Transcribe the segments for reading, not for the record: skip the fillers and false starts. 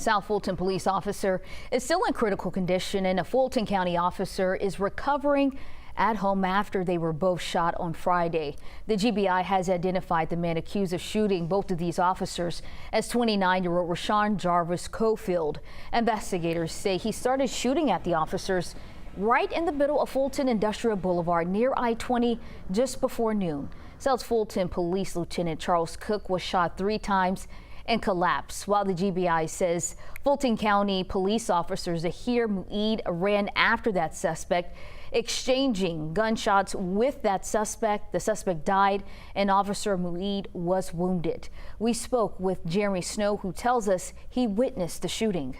South Fulton police officer is still in critical condition, and a Fulton County officer is recovering at home after they were both shot on Friday. The GBI has identified the man accused of shooting both of these officers as 29-year-old Rashawn Jarvis Cofield. Investigators say he started shooting at the officers right in the middle of Fulton Industrial Boulevard near I-20 just before noon. South Fulton Police Lieutenant Charles Cook was shot 3 times and collapsed, while the GBI says Fulton County police officer Zahir Mueed ran after that suspect, exchanging gunshots with that suspect. The suspect died and Officer Mueed was wounded. We spoke with Jeremy Snow, who tells us he witnessed the shooting.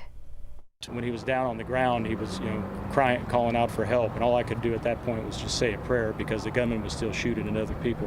When he was down on the ground, he was, crying, calling out for help, and all I could do at that point was just say a prayer because the gunman was still shooting at other people.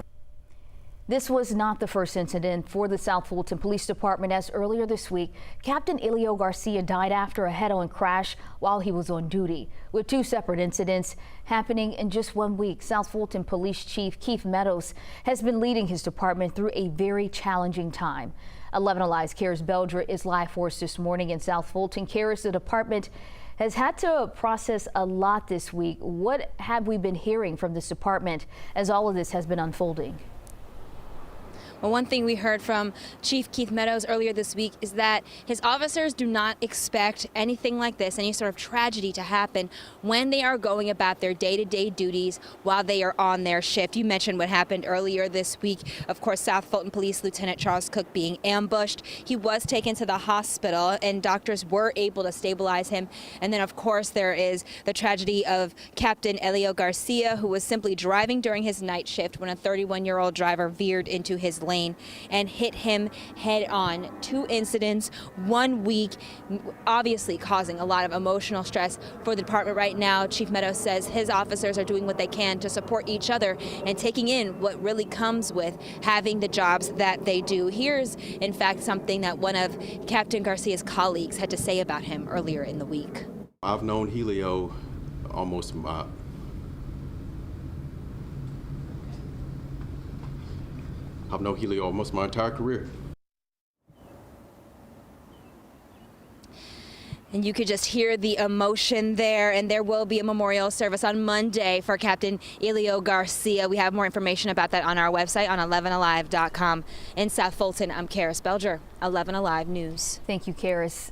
This was not the first incident for the South Fulton Police Department, as earlier this week, Captain Elio Garcia died after a head-on crash while he was on duty. With 2 separate incidents happening in just 1 week, South Fulton Police Chief Keith Meadows has been leading his department through a very challenging time. 11 Alive's Karis Belger is live for us this morning in South Fulton. Karis, the department has had to process a lot this week. What have we been hearing from this department as all of this has been unfolding? Well, one thing we heard from Chief Keith Meadows earlier this week is that his officers do not expect anything like this, any sort of tragedy to happen when they are going about their day-to-day duties while they are on their shift. You mentioned what happened earlier this week. Of course, South Fulton Police Lieutenant Charles Cook being ambushed. He was taken to the hospital and doctors were able to stabilize him. And then, of course, there is the tragedy of Captain Elio Garcia, who was simply driving during his night shift when a 31-year-old driver veered into his lane and hit him head on. 2 incidents, 1 week, obviously causing a lot of emotional stress for the department right now. Chief Meadows says his officers are doing what they can to support each other and taking in what really comes with having the jobs that they do. Here's, in fact, something that one of Captain Garcia's colleagues had to say about him earlier in the week. I've known Helio almost my entire career. And you could just hear the emotion there, and there will be a memorial service on Monday for Captain Elio Garcia. We have more information about that on our website on 11alive.com. In South Fulton, I'm Karis Belger, 11 Alive News. Thank you, Karis.